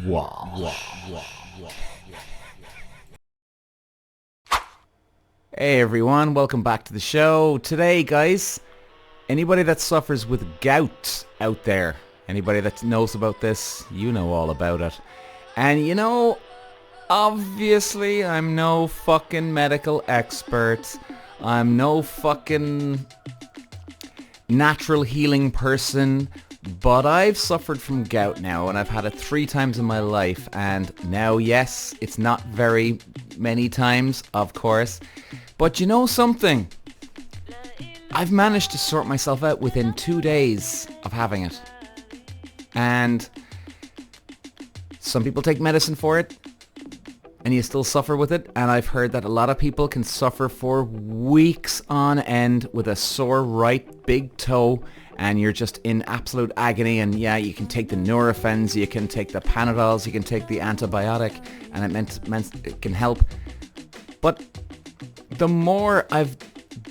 Walsh. Hey everyone, welcome back to the show. Today, guys, anybody that suffers with gout out there, anybody that knows about this, you know all about it. And you know, obviously I'm no fucking medical expert. I'm no fucking natural healing person. But I've suffered from gout now, and I've had it 3 times in my life. And now, yes, it's not very many times, of course. But you know something? I've managed to sort myself out within 2 days of having it. And some people take medicine for it, and you still suffer with it. And I've heard that a lot of people can suffer for weeks on end with a sore right big toe, and you're just in absolute agony. And yeah, you can take the Nurofens, you can take the Panadols, you can take the antibiotic, and it can help. But the more I've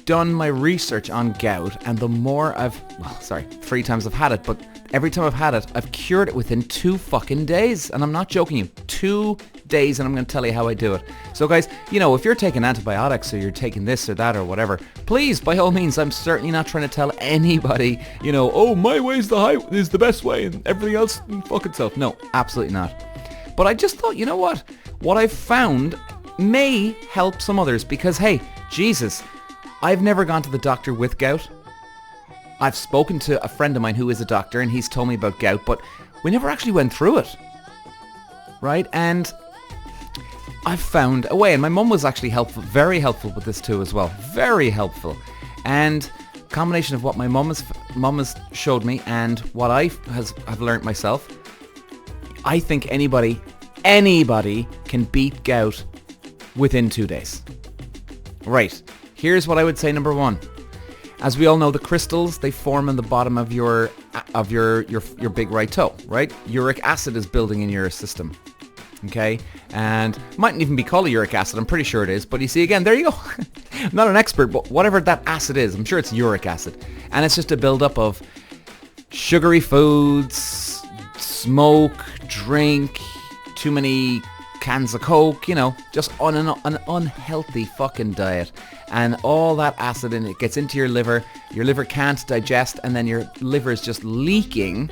done my research on gout, and the more 3 times I've had it, but every time I've had it, I've cured it within 2 fucking days. And I'm not joking you, 2 days, and I'm going to tell you how I do it. So guys, you know, if you're taking antibiotics or you're taking this or that or whatever, please, by all means, I'm certainly not trying to tell anybody, you know, oh, my way's is the best way and everything else fuck itself. No, absolutely not. But I just thought, you know what I've found may help some others, because hey, Jesus, I've never gone to the doctor with gout. I've spoken to a friend of mine who is a doctor, and he's told me about gout, but we never actually went through it. Right? And I've found a way, and my mum was actually very helpful with this too as well. Very helpful. And combination of what my mum has showed me and what have learnt myself, I think anybody can beat gout within 2 days. Right. Here's what I would say. Number 1. As we all know, the crystals, they form in the bottom of your big right toe, right? Uric acid is building in your system. Okay? And mightn't even be called uric acid, I'm pretty sure it is. But you see, again, there you go. I'm not an expert, but whatever that acid is, I'm sure it's uric acid. And it's just a buildup of sugary foods, smoke, drink, too many cans of Coke, you know, just on an unhealthy fucking diet. And all that acid in it gets into your liver can't digest, and then your liver is just leaking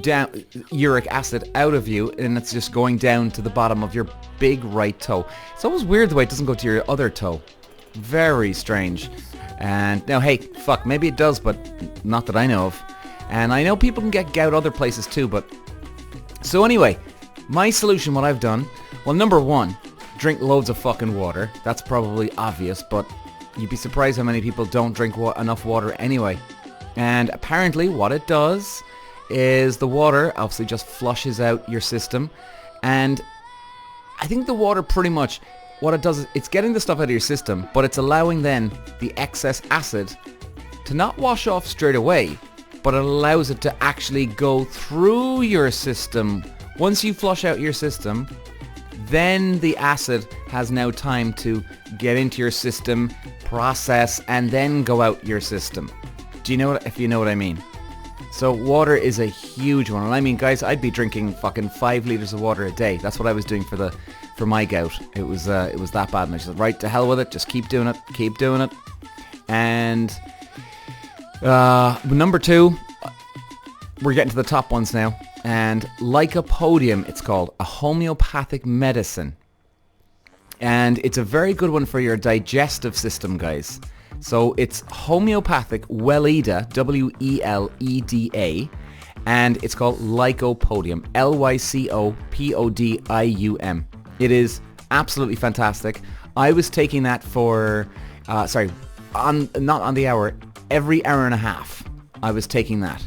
down uric acid out of you, and it's just going down to the bottom of your big right toe. It's always weird the way it doesn't go to your other toe. Very strange. And now, hey, fuck, maybe it does, but not that I know of. And I know people can get gout other places too, but... So anyway, my solution, what I've done, well, number 1, drink loads of fucking water. That's probably obvious, but you'd be surprised how many people don't drink enough water anyway. And apparently what it does is the water obviously just flushes out your system. And I think the water pretty much, what it does is it's getting the stuff out of your system, but it's allowing then the excess acid to not wash off straight away, but it allows it to actually go through your system. Once you flush out your system, then the acid has now time to get into your system, process, and then go out your system. Do you know if you know what I mean? So water is a huge one. And I mean, guys, I'd be drinking fucking 5 liters of water a day. That's what I was doing for my gout. It was that bad. And I said, right, to hell with it. Just keep doing it. And number 2, we're getting to the top ones now. And Lycopodium, it's called, a homeopathic medicine. And it's a very good one for your digestive system, guys. So it's homeopathic Weleda, Weleda, and it's called Lycopodium, Lycopodium. It is absolutely fantastic. I was taking that for, not on the hour, every hour and a half I was taking that.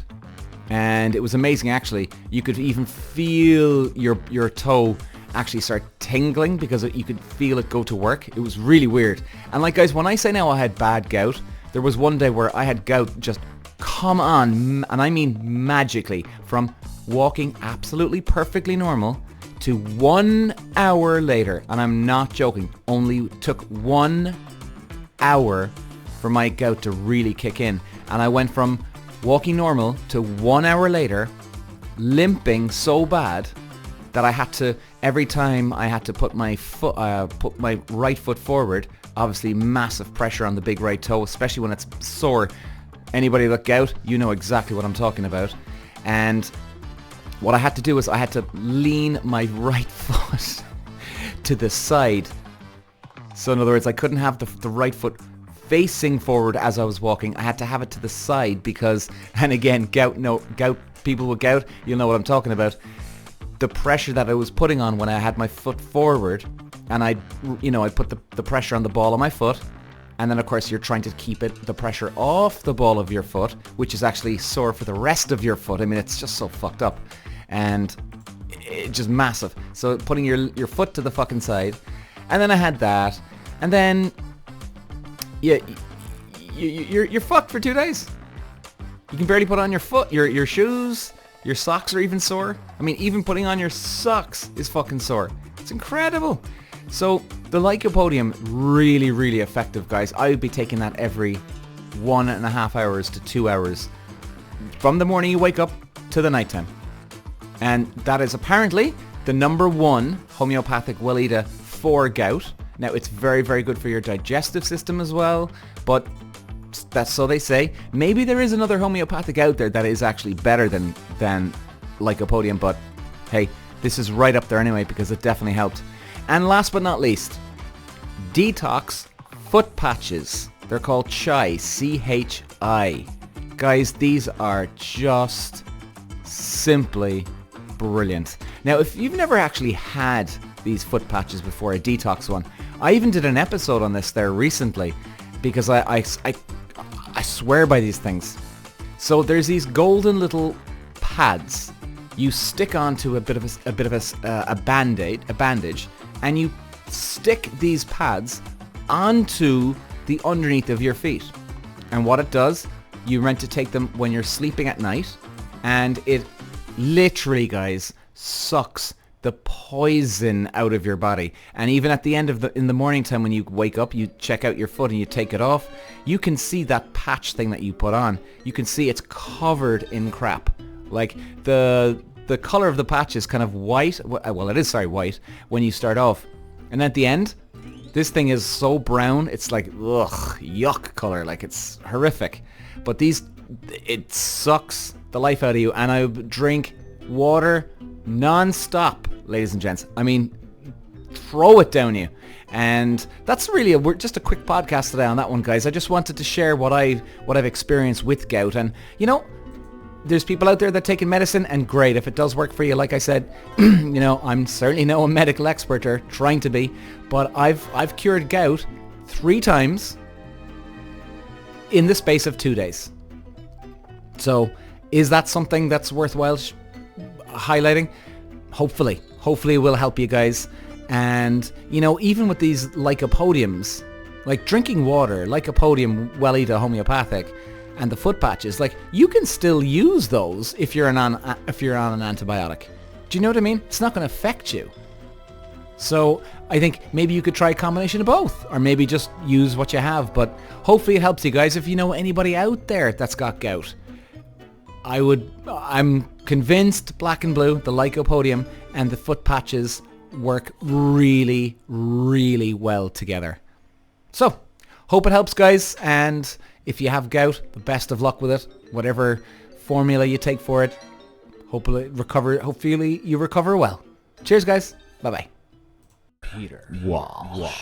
And it was amazing, actually. You could even feel your toe actually start tingling because you could feel it go to work. It was really weird. And like, guys, when I say now I had bad gout, there was one day where I had gout just come on, and I mean magically, from walking absolutely perfectly normal to 1 hour later, and I'm not joking, only took 1 hour for my gout to really kick in. And I went from walking normal to 1 hour later limping so bad that I had to, every time I had to put my right foot forward, obviously massive pressure on the big right toe, especially when it's sore. Anybody with gout, you know exactly what I'm talking about. And what I had to do is I had to lean my right foot to the side. So in other words, I couldn't have the right foot facing forward as I was walking. I had to have it to the side because, and again, gout, people with gout, you'll know what I'm talking about. The pressure that I was putting on when I had my foot forward, and I put the pressure on the ball of my foot, and then of course you're trying to keep the pressure off the ball of your foot, which is actually sore for the rest of your foot. I mean, it's just so fucked up, and it's just massive. So putting your foot to the fucking side, and then I had that, and then you're fucked for 2 days. You can barely put on your foot, your shoes, your socks are even sore. I mean, even putting on your socks is fucking sore. It's incredible. So the Lycopodium, really, really effective, guys. I would be taking that every 1.5 hours to 2 hours from the morning you wake up to the nighttime. And that is apparently the #1 homeopathic Weleda for gout. Now, it's very, very good for your digestive system as well, but that's so they say. Maybe there is another homeopathic out there that is actually better than Lycopodium, but hey, this is right up there anyway because it definitely helped. And last but not least, detox foot patches. They're called Chai, C-H-I. Guys, these are just simply brilliant. Now, if you've never actually had these foot patches before, a detox one, I even did an episode on this there recently because I swear by these things. So there's these golden little pads you stick onto a bit of a bandage, and you stick these pads onto the underneath of your feet. And what it does, you're meant to take them when you're sleeping at night, and it literally, guys, sucks the poison out of your body. And even at the end of in the morning time when you wake up, you check out your foot and you take it off, you can see that patch thing that you put on. You can see it's covered in crap. Like the color of the patch is kind of white. Well, it is, white when you start off. And at the end, this thing is so brown, it's like, ugh, yuck color. Like, it's horrific. But it sucks the life out of you. And I drink water non-stop, ladies and gents. I mean, throw it down you. And that's really just a quick podcast today on that one, guys. I just wanted to share what I've experienced with gout. And there's people out there that taking medicine, and great if it does work for you. Like I said, I'm certainly no medical expert or trying to be, but I've cured gout 3 times in the space of 2 days. So is that something that's worthwhile highlighting? Hopefully it will help you guys. And even with these Lycopodiums, like drinking water, Lycopodium, Weleda homeopathic, and the foot patches, like, you can still use those if you're on an antibiotic. Do you know what I mean? It's not going to affect you. So I think maybe you could try a combination of both, or maybe just use what you have. But hopefully it helps you guys. If you know anybody out there that's got gout, I'm convinced Black and Blue, the Lycopodium, and the foot patches work really, really well together. So, hope it helps, guys. And if you have gout, the best of luck with it. Whatever formula you take for it, hopefully you recover well. Cheers, guys. Bye-bye. Peter Walsh.